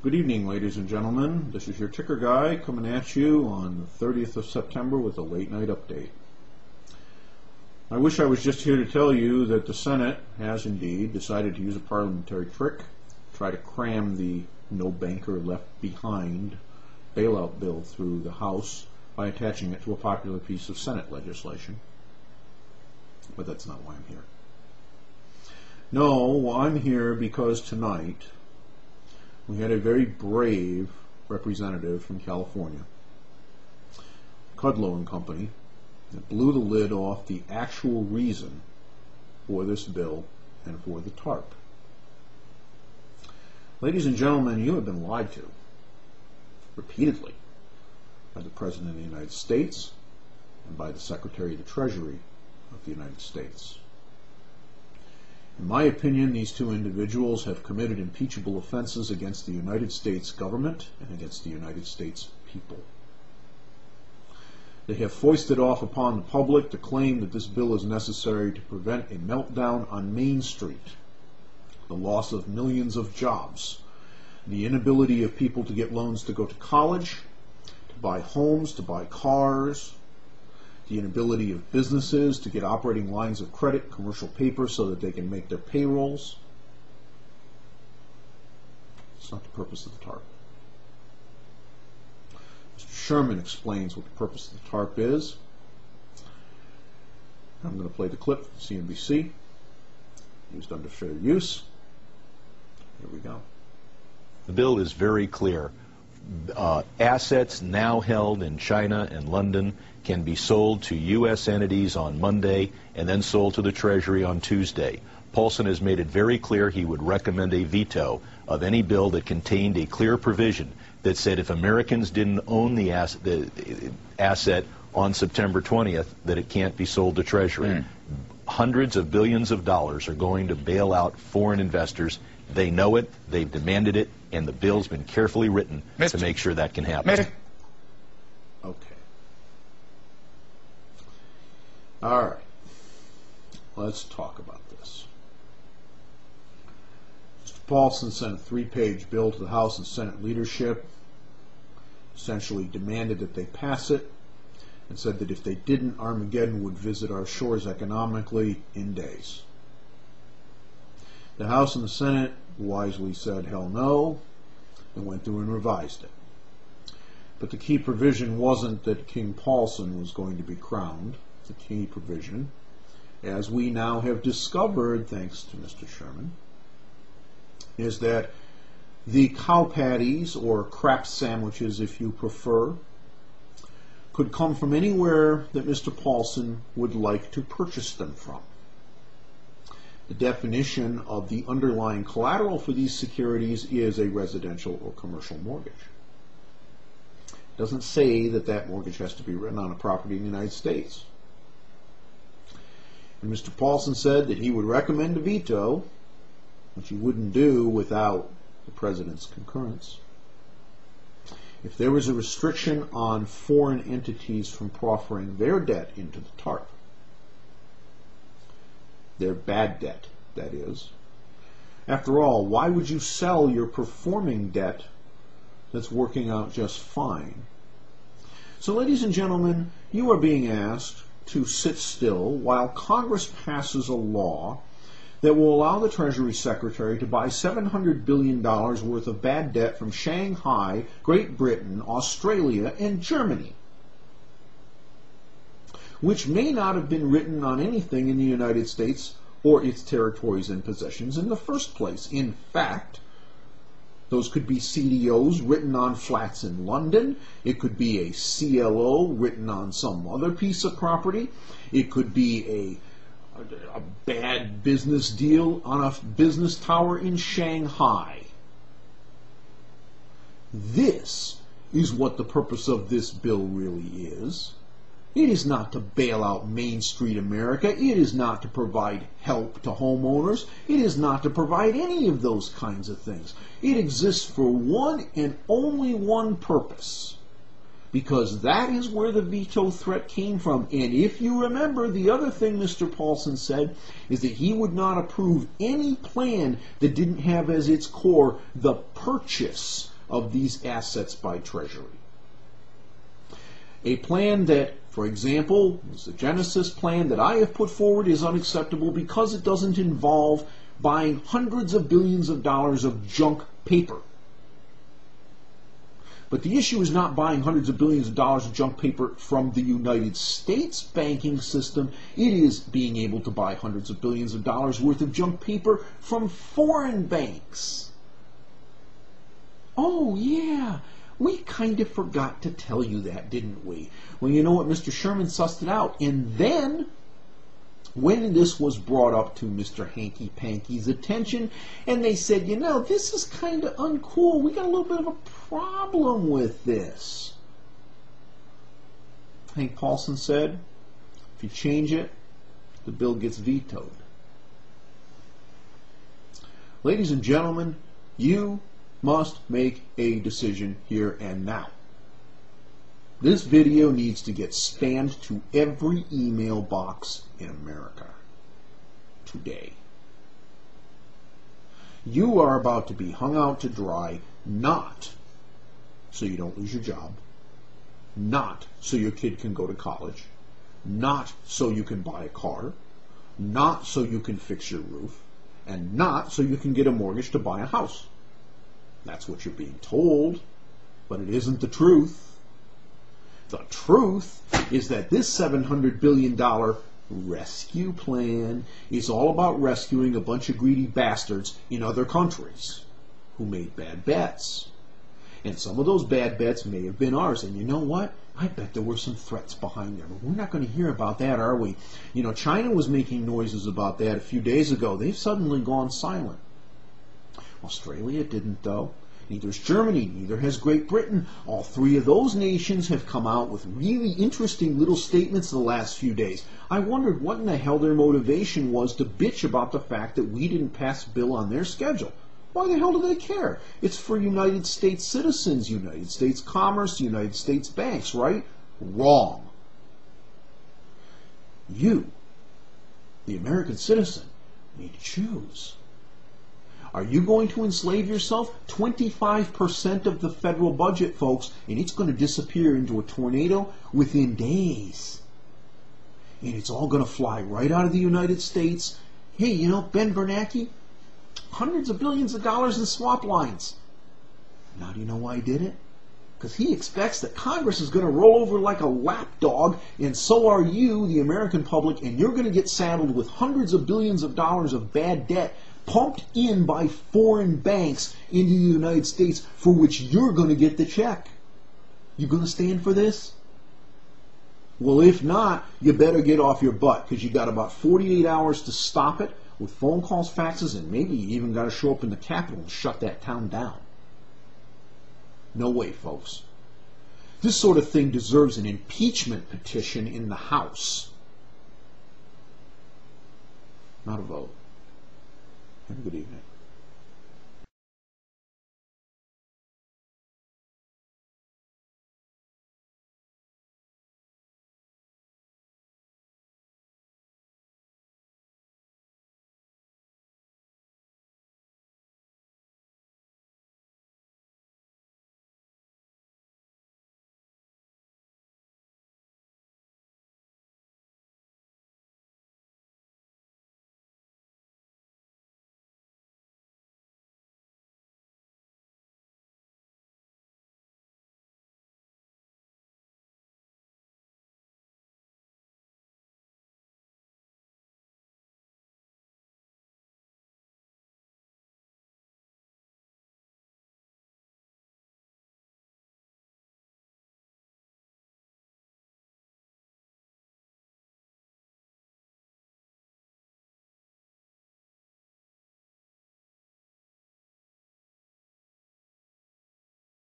Good evening, ladies and gentlemen. This is your ticker guy coming at you on the 30th of September with a late night update. I wish I was just here to tell you that the Senate has indeed decided to use a parliamentary trick to try to cram the no banker left behind bailout bill through the House by attaching it to a popular piece of Senate legislation. But that's not why I'm here. No, I'm here because tonight we had a very brave representative from California, Kudlow and Company, that blew the lid off the actual reason for this bill and for the TARP. Ladies and gentlemen, you have been lied to repeatedly by the President of the United States and by the Secretary of the Treasury of the United States. In my opinion, these two individuals have committed impeachable offenses against the United States government and against the United States people. They have foisted off upon the public the claim that this bill is necessary to prevent a meltdown on Main Street, the loss of millions of jobs, the inability of people to get loans to go to college, to buy homes, to buy cars, the inability of businesses to get operating lines of credit, commercial paper, so that they can make their payrolls. It's not the purpose of the TARP. Mr. Sherman explains what the purpose of the TARP is. I'm going to play the clip from CNBC, used under fair use. Here we go. The bill is very clear. Assets now held in China and London can be sold to U.S. entities on Monday and then sold to the Treasury on Tuesday. Paulson has made it very clear he would recommend a veto of any bill that contained a clear provision that said if Americans didn't own the asset on September 20th, that it can't be sold to Treasury. Hundreds of billions of dollars are going to bail out foreign investors. They know it, they've demanded it, and the bill's been carefully written to make sure that can happen. Okay. All right. Let's talk about this. Mr. Paulson sent a 3-page bill to the House and Senate leadership, essentially demanded that they pass it, and said that if they didn't, Armageddon would visit our shores economically in days. The House and the Senate wisely said hell no, and went through and revised it. But the key provision wasn't that King Paulson was going to be crowned. The key provision, as we now have discovered, thanks to Mr. Sherman, is that the cow patties, or crap sandwiches if you prefer, could come from anywhere that Mr. Paulson would like to purchase them from. The definition of the underlying collateral for these securities is a residential or commercial mortgage. It doesn't say that that mortgage has to be written on a property in the United States. And Mr. Paulson said that he would recommend a veto, which he wouldn't do without the President's concurrence, if there was a restriction on foreign entities from proffering their debt into the TARP. Their bad debt, that is. After all, why would you sell your performing debt that's working out just fine? So, ladies and gentlemen, you are being asked to sit still while Congress passes a law that will allow the Treasury Secretary to buy $700 billion worth of bad debt from Shanghai, Great Britain, Australia, and Germany, which may not have been written on anything in the United States or its territories and possessions in the first place. In fact, those could be CDOs written on flats in London. It could be a CLO written on some other piece of property. It could be a bad business deal on a business tower in Shanghai. This is what the purpose of this bill really is. It is not to bail out Main Street America. It is not to provide help to homeowners. It is not to provide any of those kinds of things. It exists for one and only one purpose, because that is where the veto threat came from. And if you remember, the other thing Mr. Paulson said is that he would not approve any plan that didn't have as its core the purchase of these assets by Treasury. A plan that, for example, is the Genesis plan that I have put forward is unacceptable because it doesn't involve buying hundreds of billions of dollars of junk paper. But the issue is not buying hundreds of billions of dollars of junk paper from the United States banking system. It is being able to buy hundreds of billions of dollars worth of junk paper from foreign banks. Oh, yeah. We kind of forgot to tell you that, didn't we? Well, you know what? Mr. Sherman sussed it out. And then, when this was brought up to Mr. Hanky Panky's attention, and they said, you know, this is kind of uncool. We got a little bit of a problem with this. Hank Paulson said, if you change it, the bill gets vetoed. Ladies and gentlemen, you must make a decision here and now. This video needs to get spammed to every email box in America today. You are about to be hung out to dry, not so you don't lose your job, not so your kid can go to college, not so you can buy a car, not so you can fix your roof, and not so you can get a mortgage to buy a house. That's what you're being told, but it isn't the truth. The truth is that this $700 billion rescue plan is all about rescuing a bunch of greedy bastards in other countries who made bad bets. And some of those bad bets may have been ours. And you know what? I bet there were some threats behind there. But we're not going to hear about that, are we? You know, China was making noises about that a few days ago. They've suddenly gone silent. Australia didn't, though. Neither has Germany, neither has Great Britain. All three of those nations have come out with really interesting little statements the last few days. I wondered what in the hell their motivation was to bitch about the fact that we didn't pass a bill on their schedule. Why the hell do they care? It's for United States citizens, United States commerce, United States banks, right? Wrong. You, the American citizen, need to choose. Are you going to enslave yourself? 25% of the federal budget, folks, and it's going to disappear into a tornado within days. And it's all going to fly right out of the United States. Hey, you know, Ben Bernanke, hundreds of billions of dollars in swap lines. Now do you know why he did it? Because he expects that Congress is going to roll over like a lapdog, and so are you, the American public, and you're going to get saddled with hundreds of billions of dollars of bad debt pumped in by foreign banks into the United States, for which you're going to get the check. You going to stand for this? Well, if not, you better get off your butt, because you got about 48 hours to stop it with phone calls, faxes, and maybe you even got to show up in the Capitol and shut that town down. No way, folks. This sort of thing deserves an impeachment petition in the House, not a vote. Have a good evening.